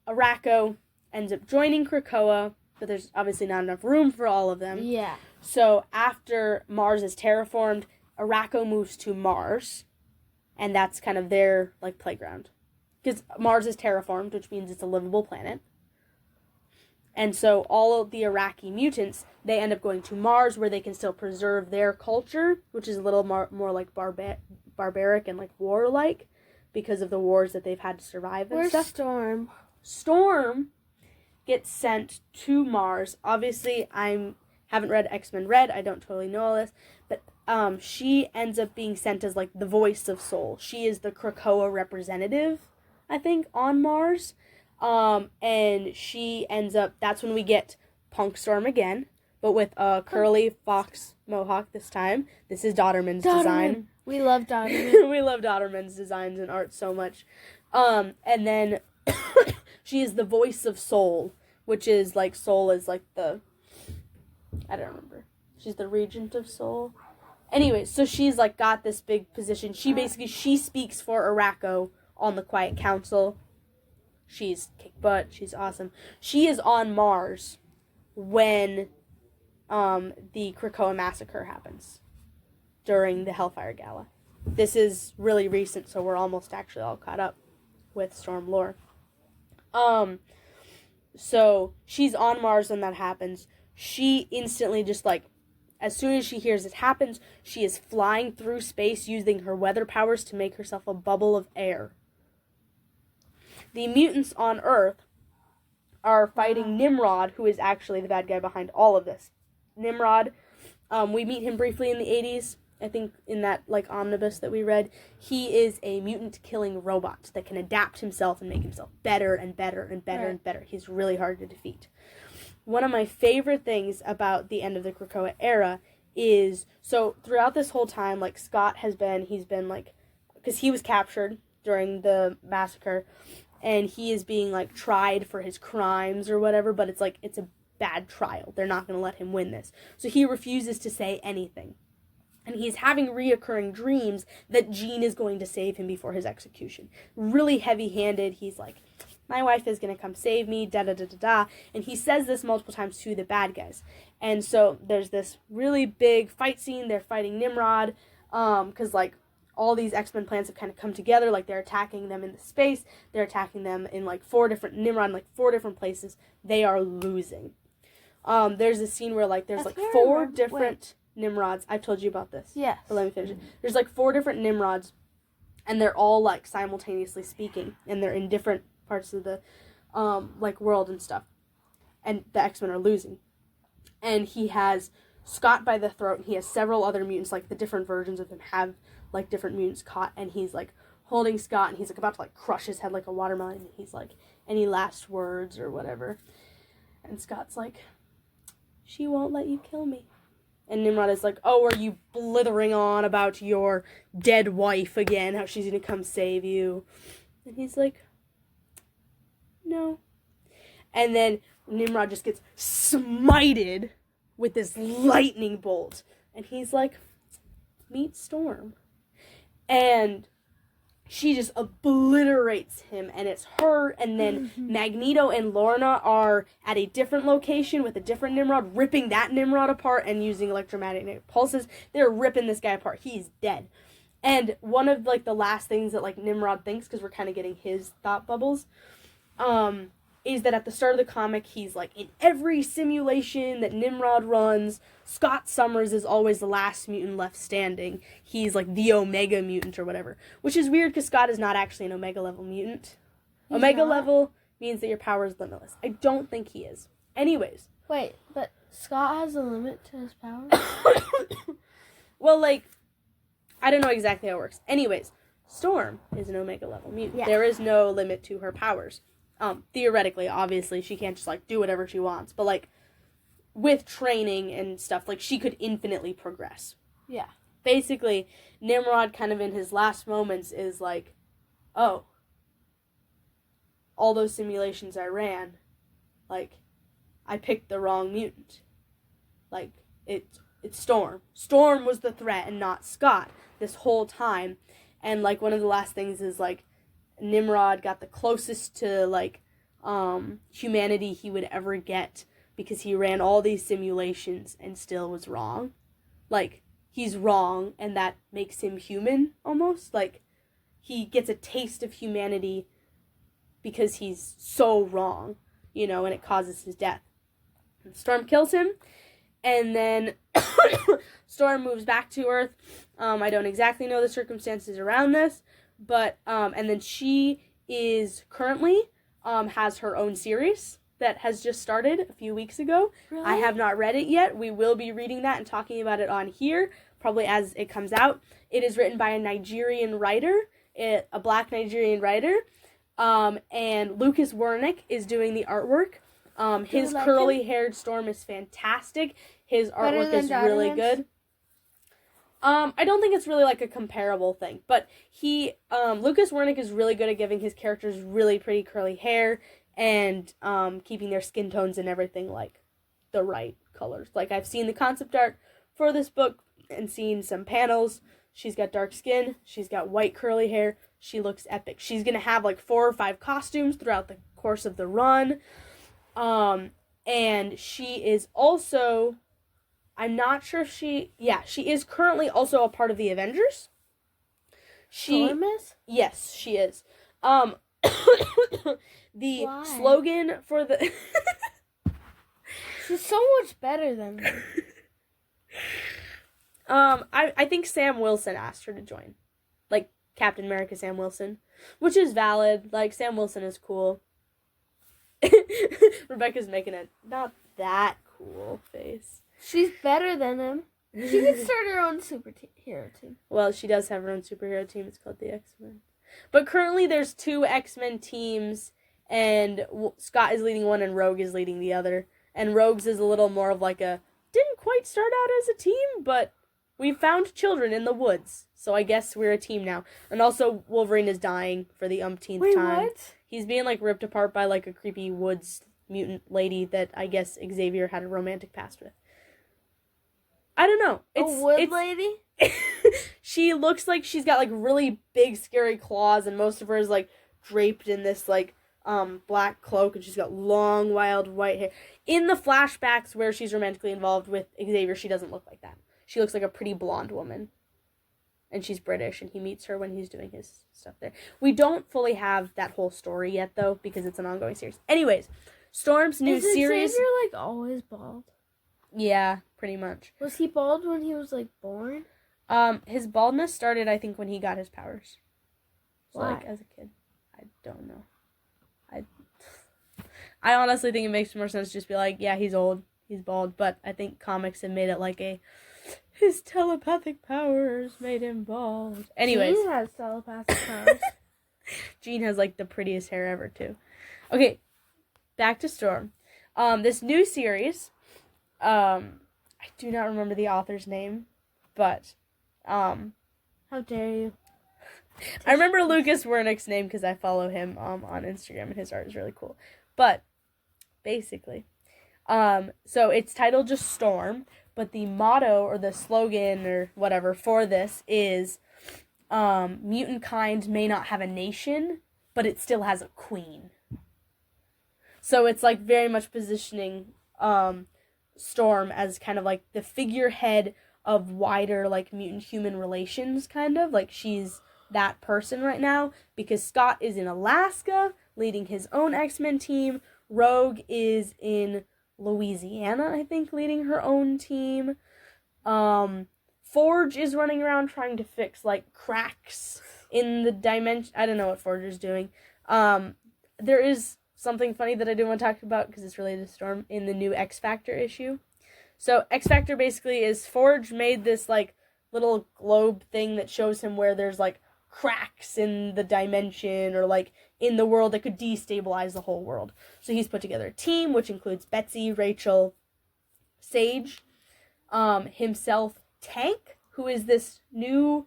A: Araco ends up joining Krakoa, but there's obviously not enough room for all of them.
B: Yeah.
A: So after Mars is terraformed, Araco moves to Mars, and that's kind of their like playground. Because Mars is terraformed, which means it's a livable planet. And so all of the Iraqi mutants, they end up going to Mars, where they can still preserve their culture, which is a little more like barbaric and like warlike, because of the wars that they've had to survive and stuff.
B: Storm?
A: Storm gets sent to Mars. Obviously, I'm haven't read X-Men Red, I don't totally know all this, but she ends up being sent as like the voice of Soul. She is the Krakoa representative, I think, on Mars. And she ends up, that's when we get Punk Storm again, but with a curly fox mohawk this time. This is Dodderman's design.
B: We love Dodderman.
A: We love Dodderman's designs and art so much. And then she is the voice of Soul, which is like, Soul is like the, I don't remember. She's the regent of Soul. Anyway, so she's like got this big position. She speaks for Arakko on the Quiet Council. She's kick butt. She's awesome. She is on Mars when the Krakoa massacre happens during the Hellfire Gala. This is really recent, so we're almost actually all caught up with Storm lore. So she's on Mars when that happens. She instantly just like, as soon as she hears it happens, she is flying through space using her weather powers to make herself a bubble of air. The mutants on Earth are fighting Nimrod, who is actually the bad guy behind all of this. Nimrod, we meet him briefly in the 80s, I think in that like omnibus that we read. He is a mutant-killing robot that can adapt himself and make himself better and better and better and better. He's really hard to defeat. One of my favorite things about the end of the Krakoa era is, so throughout this whole time, like Scott he's been like, because he was captured during the massacre, and he is being like tried for his crimes or whatever, but it's like, it's a bad trial. They're not going to let him win this. So he refuses to say anything. And he's having reoccurring dreams that Jean is going to save him before his execution. Really heavy-handed. He's like, my wife is going to come save me, da-da-da-da-da. And he says this multiple times to the bad guys. And so there's this really big fight scene. They're fighting Nimrod, because, like, all these X-Men plans have kind of come together. Like, they're attacking them in the space. They're attacking them in, like, Nimrod in, like, 4 different places. They are losing. There's a scene where, like, there's, like, 4 different Nimrods. I've told you about this.
B: Yes.
A: But let me finish it. There's, like, 4 different Nimrods, and they're all, like, simultaneously speaking. And they're in different parts of the like world and stuff, and the X-Men are losing, and he has Scott by the throat, and he has several other mutants, like the different versions of him have like different mutants caught, and he's like holding Scott, and he's like about to like crush his head like a watermelon, and he's like, any last words or whatever, and Scott's like, she won't let you kill me. And Nimrod is like, oh, are you blithering on about your dead wife again, how she's gonna come save you? And he's like, no. And then Nimrod just gets smited with this lightning bolt. And he's like, meet Storm. And she just obliterates him. And it's her. And then Magneto and Lorna are at a different location with a different Nimrod, ripping that Nimrod apart and using electromagnetic pulses. They're ripping this guy apart. He's dead. And one of like the last things that like Nimrod thinks, because we're kind of getting his thought bubbles, is that at the start of the comic, he's like, in every simulation that Nimrod runs, Scott Summers is always the last mutant left standing. He's like the Omega mutant or whatever. Which is weird because Scott is not actually an Omega level mutant. Omega level means that your power is limitless. I don't think he is. Anyways.
B: Wait, but Scott has a limit to his power?
A: Well, like, I don't know exactly how it works. Anyways, Storm is an Omega level mutant. Yeah. There is no limit to her powers. Theoretically, obviously, she can't just, like, do whatever she wants. But, like, with training and stuff, like, she could infinitely progress.
B: Yeah.
A: Basically, Nimrod kind of in his last moments is like, oh, all those simulations I ran, like, I picked the wrong mutant. Like, it's Storm. Storm was the threat and not Scott this whole time. And, like, one of the last things is, like, Nimrod got the closest to, like, humanity he would ever get because he ran all these simulations and still was wrong. Like, he's wrong, and that makes him human, almost. Like, he gets a taste of humanity because he's so wrong, you know, and it causes his death. And Storm kills him, and then Storm moves back to Earth. I don't exactly know the circumstances around this, but, and then she is currently, has her own series that has just started a few weeks ago.
B: Really?
A: I have not read it yet. We will be reading that and talking about it on here, probably as it comes out. It is written by a Nigerian writer, a black Nigerian writer, and Lucas Wernick is doing the artwork. His curly-haired Storm is fantastic. His artwork is really good. I don't think it's really like a comparable thing, but Lucas Wernick is really good at giving his characters really pretty curly hair and keeping their skin tones and everything like the right colors. Like I've seen the concept art for this book and seen some panels. She's got dark skin. She's got white curly hair. She looks epic. She's going to have like 4 or 5 costumes throughout the course of the run. And she is also... I'm not sure if she is currently also a part of the Avengers.
B: Storm is?
A: Yes, she is. The
B: Why?
A: slogan for the...
B: She's so much better than me.
A: I think Sam Wilson asked her to join. Like, Captain America Sam Wilson. Which is valid. Like, Sam Wilson is cool. Rebecca's making a not that cool face.
B: She's better than him. She can start her own superhero team.
A: Well, she does have her own superhero team. It's called the X-Men. But currently there's 2 X-Men teams, and Scott is leading one and Rogue is leading the other. And Rogue's is a little more of like didn't quite start out as a team, but we found children in the woods. So I guess we're a team now. And also Wolverine is dying for the umpteenth time.
B: What?
A: He's being like ripped apart by like a creepy woods mutant lady that I guess Xavier had a romantic past with. I don't know.
B: It's lady?
A: She looks like she's got like really big scary claws, and most of her is like draped in this like black cloak, and she's got long wild white hair. In the flashbacks where she's romantically involved with Xavier, she doesn't look like that. She looks like a pretty blonde woman. And she's British, and he meets her when he's doing his stuff there. We don't fully have that whole story yet, though, because it's an ongoing series. Anyways, Storm's new series...
B: Is Xavier, like, always bald?
A: Yeah, pretty much.
B: Was he bald when he was, like, born?
A: His baldness started, I think, when he got his powers. So,
B: Why?
A: like, as a kid. I don't know. I honestly think it makes more sense to just be like, yeah, he's old, he's bald, but I think comics have made it like his telepathic powers made him bald. Anyways.
B: Jean has telepathic powers.
A: Jean has, like, the prettiest hair ever, too. Okay, back to Storm. This new series, I do not remember the author's name, but,
B: How dare you?
A: I remember Lucas Wernick's name because I follow him on Instagram, and his art is really cool. But, basically, so it's titled just Storm, but the motto or the slogan or whatever for this is, mutant kind may not have a nation, but it still has a queen. So it's like very much positioning Storm as kind of like the figurehead of wider like mutant human relations, kind of like she's that person right now, because Scott is in Alaska leading his own X-Men team. Rogue is in Louisiana, I think, leading her own team. Forge is running around trying to fix like cracks in the dimension. I don't know what Forge is doing. There is something funny that I do want to talk about because it's related to Storm in the new X-Factor issue. So X-Factor basically is Forge made this like little globe thing that shows him where there's like cracks in the dimension or like in the world that could destabilize the whole world. So he's put together a team which includes Betsy, Rachel, Sage, himself, Tank, who is this new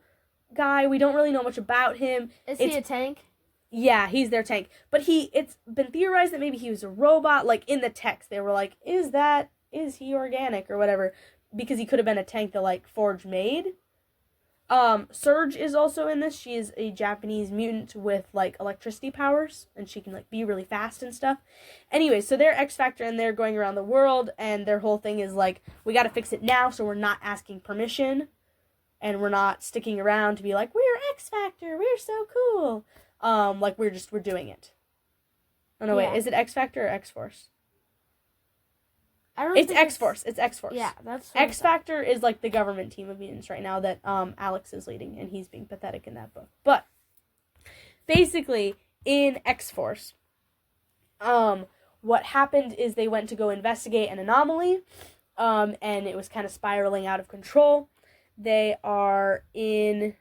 A: guy. We don't really know much about him.
B: Is he a tank?
A: Yeah, he's their tank. But it's been theorized that maybe he was a robot. Like in the text they were like, is he organic or whatever? Because he could have been a tank that like Forge made. Surge is also in this. She is a Japanese mutant with, like, electricity powers, and she can, like, be really fast and stuff. Anyway, so they're X-Factor, and they're going around the world, and their whole thing is, like, we gotta fix it now, so we're not asking permission, and we're not sticking around to be like, we're X-Factor, we're so cool. Like, we're doing it. Oh, no, wait, is it X-Factor or X-Force? It's X-Force. It's X-Force.
B: Yeah, that's
A: X-Factor is like the government team of mutants right now that Alex is leading, and he's being pathetic in that book. But basically, in X-Force, what happened is they went to go investigate an anomaly, and it was kind of spiraling out of control. They are in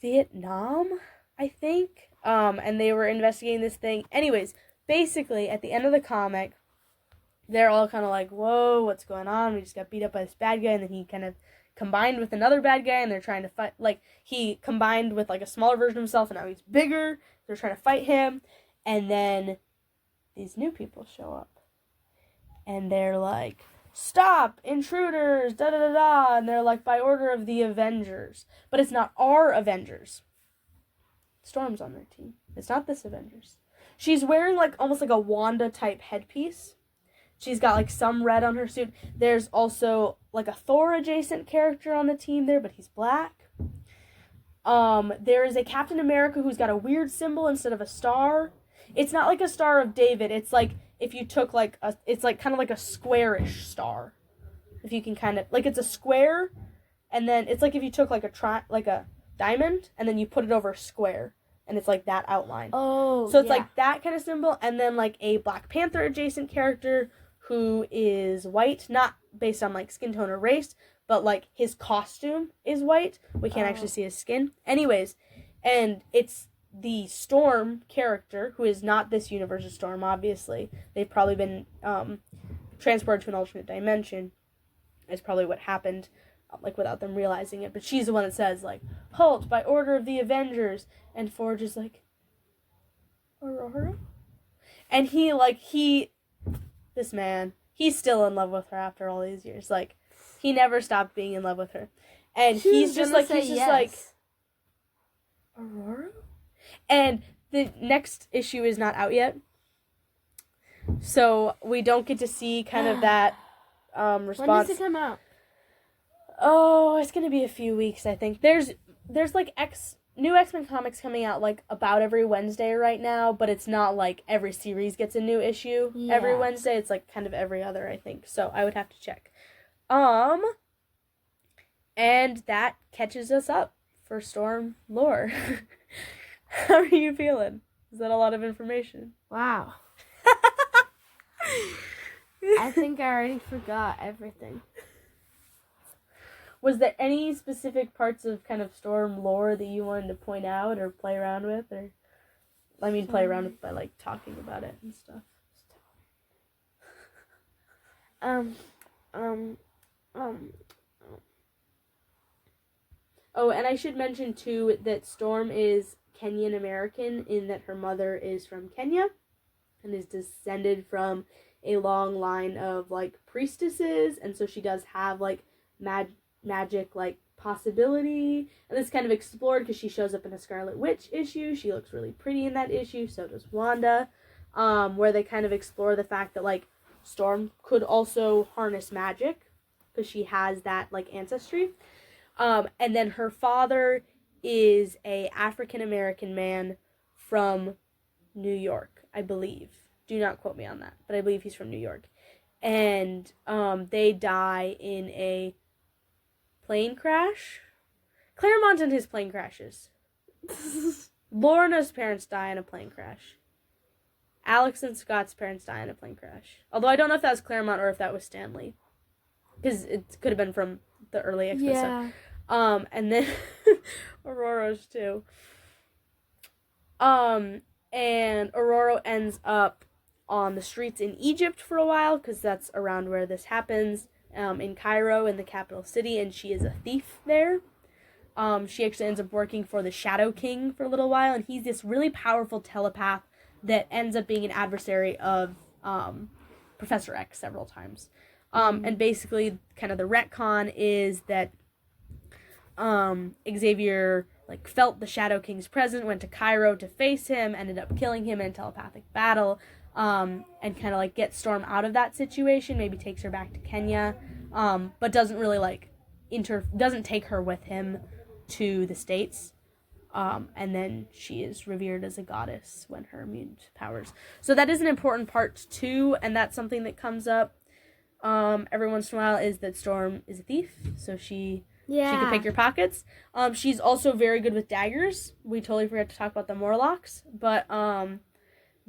A: Vietnam, I think, and they were investigating this thing. Anyways, basically, at the end of the comic, they're all kind of like, whoa, what's going on? We just got beat up by this bad guy, and then he kind of combined with another bad guy, and they're trying to fight, like, he combined with, like, a smaller version of himself, and now he's bigger. They're trying to fight him, and then these new people show up, and they're like, stop, intruders, da-da-da-da, and they're like, by order of the Avengers. But it's not our Avengers. Storm's on their team. It's not this Avengers. She's wearing, like, almost like a Wanda-type headpiece. She's got, like, some red on her suit. There's also, like, a Thor-adjacent character on the team there, but he's black. There is a Captain America who's got a weird symbol instead of a star. It's not like a Star of David. It's like if you took, like, it's, like, kind of like a squarish star. If you can kind of, like, it's a square, and then it's like if you took, like, a diamond, and then you put it over a square, and it's, like, that outline.
B: Oh,
A: so it's, like, that kind of symbol, and then, like, a Black Panther adjacent character who is white, not based on, like, skin tone or race, but, like, his costume is white. We can't actually see his skin. Anyways, and it's the Storm character, who is not this universe's Storm, obviously. They've probably been transported to an alternate dimension. Is probably what happened, like, without them realizing it. But she's the one that says, like, halt, by order of the Avengers. And Forge is like, Aurora? And this man, he's still in love with her after all these years. Like, he never stopped being in love with her. And he's just like, Aurora? And the next issue is not out yet. So we don't get to see kind of that response.
B: When does it come out?
A: Oh, it's going to be a few weeks, I think. There's like new X-Men comics coming out, like, about every Wednesday right now, but it's not like every series gets a new issue every Wednesday. It's, like, kind of every other, I think. So I would have to check. And that catches us up for Storm lore. How are you feeling? Is that a lot of information?
B: Wow. I think I already forgot everything.
A: Was there any specific parts of kind of Storm lore that you wanted to point out or play around with? Or, I mean, play around with by, like, talking about it and stuff. Oh, and I should mention, too, that Storm is Kenyan American in that her mother is from Kenya and is descended from a long line of, like, priestesses, and so she does have, like, magic, like, possibility, and this is kind of explored because she shows up in a Scarlet Witch issue. She looks really pretty in that issue, so does Wanda, where they kind of explore the fact that, like, Storm could also harness magic because she has that, like, ancestry. And then her father is a African-American man from New York, I believe. Do not quote me on that, but I believe he's from New York. And they die in a plane crash. Claremont and his plane crashes. Lorna's parents die in a plane crash. Alex and Scott's parents die in a plane crash. Although I don't know if that was Claremont or if that was Stanley. Because it could have been from the early X-Men stuff. And then Aurora's too. And Aurora ends up on the streets in Egypt for a while, because that's around where this happens, in Cairo, in the capital city, and she is a thief there. She actually ends up working for the Shadow King for a little while, and he's this really powerful telepath that ends up being an adversary of Professor X several times. And basically, kind of the retcon is that Xavier, like, felt the Shadow King's presence, went to Cairo to face him, ended up killing him in a telepathic battle, and kind of, like, gets Storm out of that situation, maybe takes her back to Kenya, but doesn't really, like, doesn't take her with him to the States, and then she is revered as a goddess when her immune powers. So that is an important part, too, and that's something that comes up every once in a while, is that Storm is a thief, so she can pick your pockets. She's also very good with daggers. We totally forgot to talk about the Morlocks, but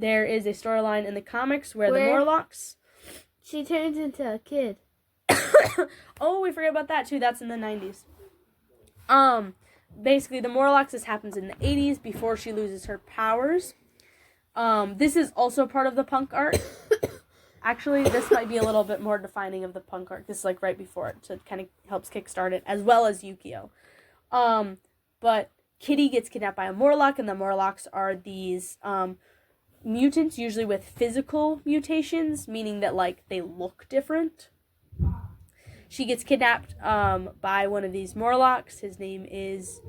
A: there is a storyline in the comics where the
B: Where?
A: Morlocks...
B: She turns into a kid.
A: Oh, we forgot about that too. That's in the 90s. Basically, the Morlocks, this happens in the 80s before she loses her powers. This is also part of the punk arc. Actually, this might be a little bit more defining of the punk arc. This is like right before it, so it kind of helps kickstart it, as well as Yukio. But Kitty gets kidnapped by a Morlock, and the Morlocks are these mutants, usually with physical mutations, meaning that like they look different. She gets kidnapped by one of these Morlocks. His name is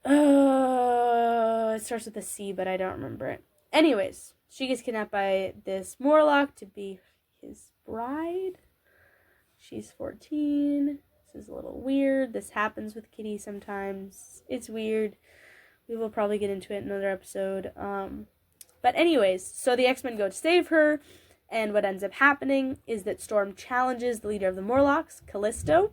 A: it starts with a C, but I don't remember it. Anyways, she gets kidnapped by this Morlock to be his bride. She's 14. This is a little weird. This happens with Kitty sometimes. It's weird. We will probably get into it in another episode. But anyways, so the X-Men go to save her, and what ends up happening is that Storm challenges the leader of the Morlocks, Callisto,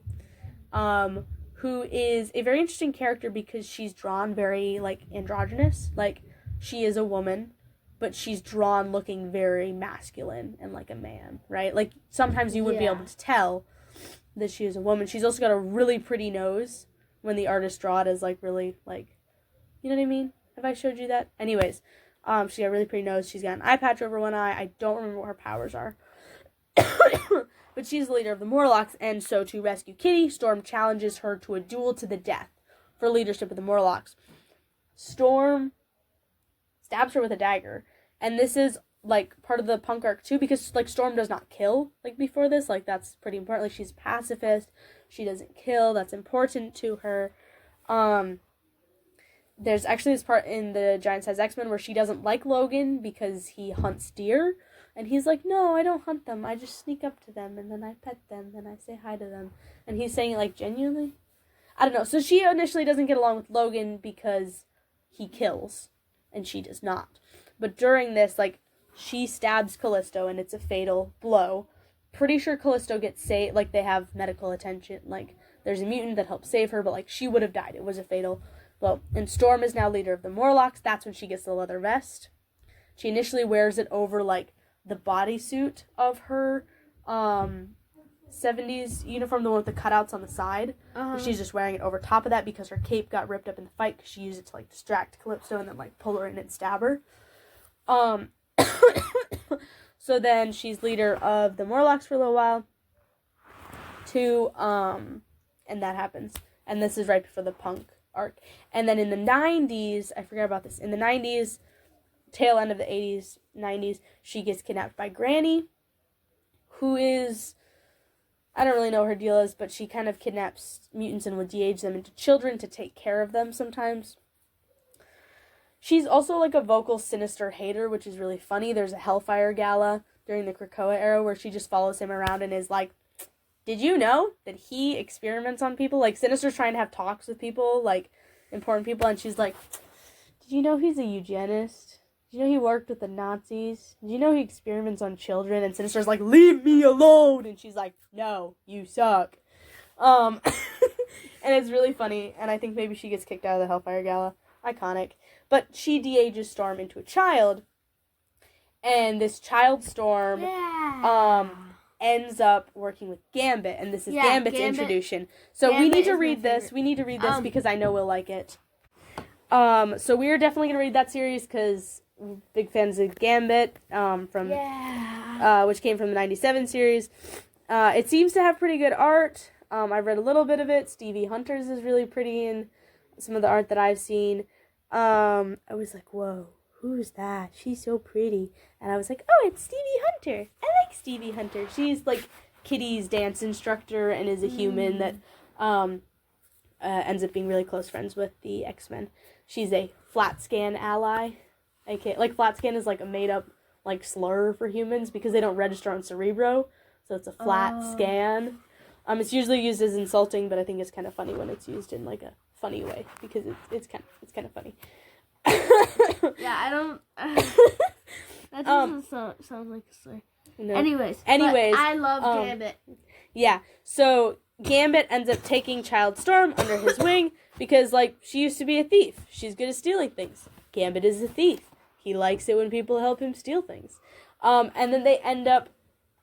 A: who is a very interesting character because she's drawn very, like, androgynous. Like, she is a woman, but she's drawn looking very masculine and like a man, right? Like, sometimes you would be able to tell that she is a woman. She's also got a really pretty nose when the artists draw it as, like, really, like, you know what I mean? Have I showed you that? Anyways, she got a really pretty nose. She's got an eye patch over one eye. I don't remember what her powers are. But she's the leader of the Morlocks, and so to rescue Kitty, Storm challenges her to a duel to the death for leadership of the Morlocks. Storm stabs her with a dagger, and this is, like, part of the punk arc, too, because, like, Storm does not kill, like, before this. Like, that's pretty important. Like, she's a pacifist. She doesn't kill. That's important to her. There's actually this part in the Giant Size X-Men where she doesn't like Logan because he hunts deer. And he's like, no, I don't hunt them. I just sneak up to them, and then I pet them, and I say hi to them. And he's saying it, like, genuinely? I don't know. So she initially doesn't get along with Logan because he kills, and she does not. But during this, like, she stabs Callisto, and it's a fatal blow. Pretty sure Callisto gets saved. Like, they have medical attention. Like, there's a mutant that helps save her, but, like, she would have died. It was a fatal blow. And Storm is now leader of the Morlocks. That's when she gets the leather vest. She initially wears it over, like, the bodysuit of her 70s uniform, the one with the cutouts on the side. She's just wearing it over top of that because her cape got ripped up in the fight because she used it to, like, distract Calypso and then, like, pull her in and stab her. So then she's leader of the Morlocks for a little while. And that happens. And this is right before the punk arc. And then in the 90s, I forgot about this, in the 90s, tail end of the 80s, 90s, she gets kidnapped by Granny, who is, I don't really know what her deal is, but she kind of kidnaps mutants and will de-age them into children to take care of them sometimes. She's also, like, a vocal, sinister hater, which is really funny. There's a Hellfire Gala during the Krakoa era where she just follows him around and is like, did you know that he experiments on people? Like, Sinister's trying to have talks with people, like, important people, and she's like, did you know he's a eugenist? Did you know he worked with the Nazis? Did you know he experiments on children? And Sinister's like, leave me alone! And she's like, no, you suck. And it's really funny, and I think maybe she gets kicked out of the Hellfire Gala. Iconic. But she de-ages Storm into a child, and this child Storm ends up working with Gambit, and this is Gambit's introduction. So we need to read this. We need to read this because I know we'll like it. So we are definitely going to read that series because big fans of Gambit, which came from the 97 series. It seems to have pretty good art. I've read a little bit of it. Stevie Hunter's is really pretty in some of the art that I've seen. I was like, whoa, who's that? She's so pretty. And I was like, oh, it's Stevie Hunter. I like Stevie Hunter. She's, like, Kitty's dance instructor and is a human that ends up being really close friends with the X-Men. She's a flat scan ally. Like, flat scan is, like, a made-up, like, slur for humans because they don't register on Cerebro. So it's a flat scan. It's usually used as insulting, but I think it's kind of funny when it's used in, like, a funny way because it's kind of funny.
B: Yeah, I don't. That doesn't sound like a slur. No. Anyways, I love Gambit.
A: Yeah. So Gambit ends up taking Child Storm under his wing because, like, she used to be a thief. She's good at stealing things. Gambit is a thief. He likes it when people help him steal things. And then they end up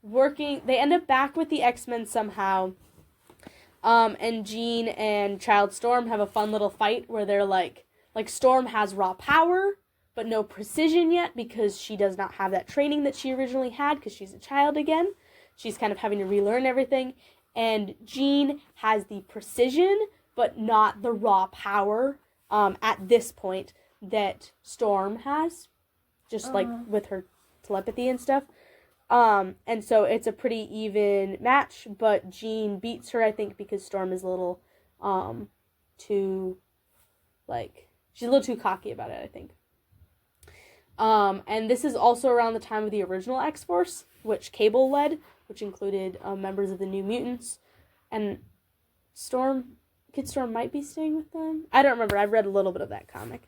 A: back with the X-Men somehow. And Jean and Child Storm have a fun little fight where they're like Storm has raw power, but no precision yet because she does not have that training that she originally had because she's a child again. She's kind of having to relearn everything. And Jean has the precision, but not the raw power at this point that Storm has, just like with her telepathy and stuff. And so it's a pretty even match, but Jean beats her, I think, because Storm is a little too, like, she's a little too cocky about it, I think. And this is also around the time of the original X-Force, which Cable led, which included members of the New Mutants. And Kid Storm might be staying with them. I don't remember. I've read a little bit of that comic.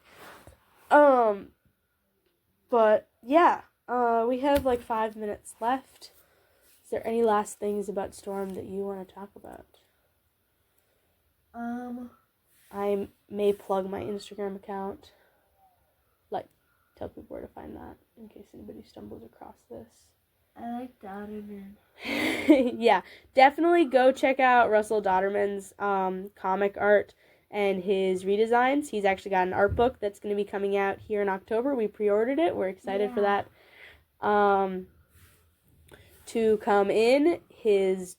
A: But yeah, we have like 5 minutes left. Is there any last things about Storm that you want to talk about? I may plug my Instagram account. Like, tell people where to find that in case anybody stumbles across this.
B: I like Dodderman.
A: Yeah, definitely go check out Russell Dodderman's comic art and his redesigns. He's actually got an art book that's going to be coming out here in October. We pre-ordered it. We're excited for that to come in. His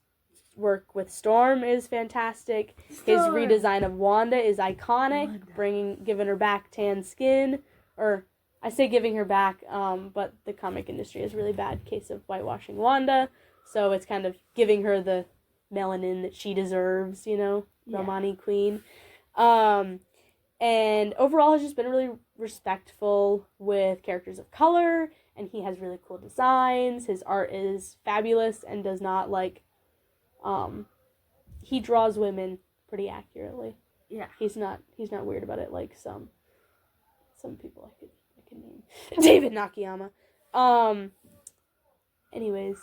A: work with Storm is fantastic. His redesign of Wanda is iconic, giving her back tan skin, or I say giving her back, but the comic industry is a really bad case of whitewashing Wanda, so it's kind of giving her the melanin that she deserves, you know, Romani Queen. And overall has just been really respectful with characters of color, and he has really cool designs. His art is fabulous and does not, like, he draws women pretty accurately. Yeah. He's not weird about it like some people I can name. David Nakayama. Anyways.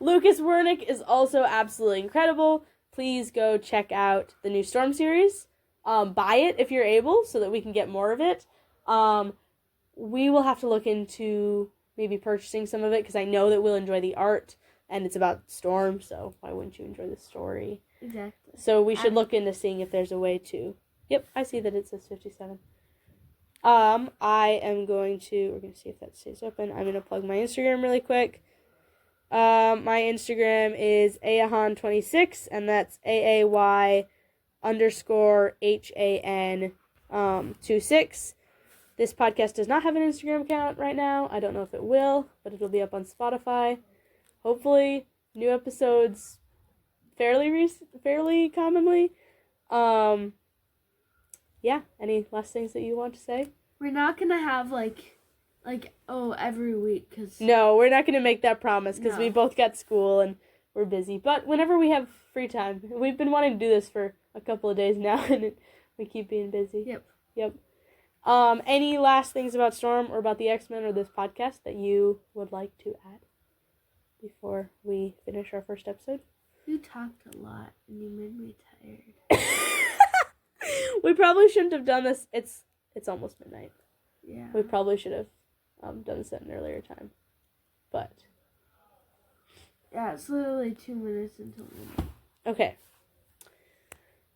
A: Lucas Wernick is also absolutely incredible. Please go check out the new Storm series. Buy it if you're able so that we can get more of it. We will have to look into maybe purchasing some of it because I know that we'll enjoy the art and it's about Storm, so why wouldn't you enjoy the story?
B: Exactly.
A: So we should look into seeing if there's a way to... Yep, I see that it says 57. We're going to see if that stays open. I'm going to plug my Instagram really quick. My Instagram is Aahan26, and that's AAY_HAN26. This podcast does not have an Instagram account right now. I don't know if it will, but it'll be up on Spotify. Hopefully, new episodes fairly commonly. Yeah, any last things that you want to say?
B: We're not going to have, every week. Cause
A: no, we're not going to make that promise because we both got school and we're busy. But whenever we have free time, we've been wanting to do this for a couple of days now and we keep being busy. Yep. Any last things about Storm or about the X-Men or this podcast that you would like to add before we finish our first episode?
B: You talked a lot and you made me tired.
A: We probably shouldn't have done this. It's almost midnight.
B: Yeah.
A: We probably should have done this at an earlier time. But.
B: Yeah, it's literally 2 minutes until midnight.
A: Okay.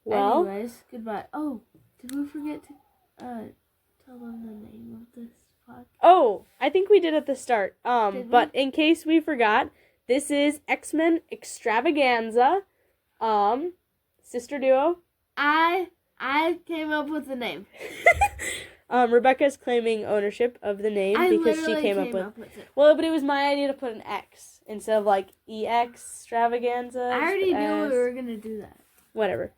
A: Well.
B: Anyways, goodbye. Oh, did we forget to tell them the name of this podcast?
A: Oh, I think we did at the start.
B: But
A: in case we forgot, this is X-Men X-Travaganza. Sister duo.
B: I came up with the name.
A: Rebecca's claiming ownership of the name because she came up with it. Well, but it was my idea to put an X instead of like Extravaganza.
B: I already knew we were gonna do that.
A: Whatever.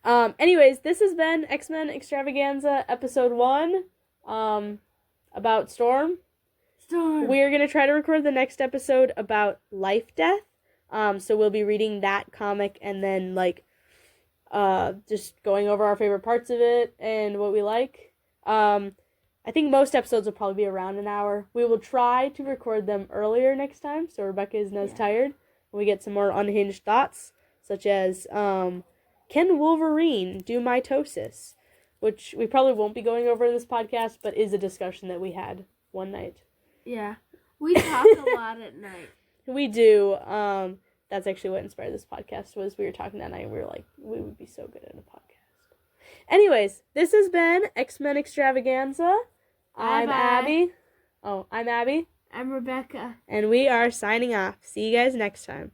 A: Anyways, this has been X-Men Extravaganza episode 1. About Storm. We're gonna try to record the next episode about Life Death. So we'll be reading that comic and then just going over our favorite parts of it and what we like. I think most episodes will probably be around an hour. We will try to record them earlier next time, so Rebecca isn't as tired. We get some more unhinged thoughts, such as, can Wolverine do mitosis? Which we probably won't be going over in this podcast, but is a discussion that we had one night.
B: Yeah. We talk a lot at night.
A: We do. That's actually what inspired this podcast, was we were talking that night and we were like, we would be so good at a podcast. Anyways, this has been X-Men Extravaganza. I'm Abby. Oh, I'm Abby.
B: I'm Rebecca.
A: And we are signing off. See you guys next time.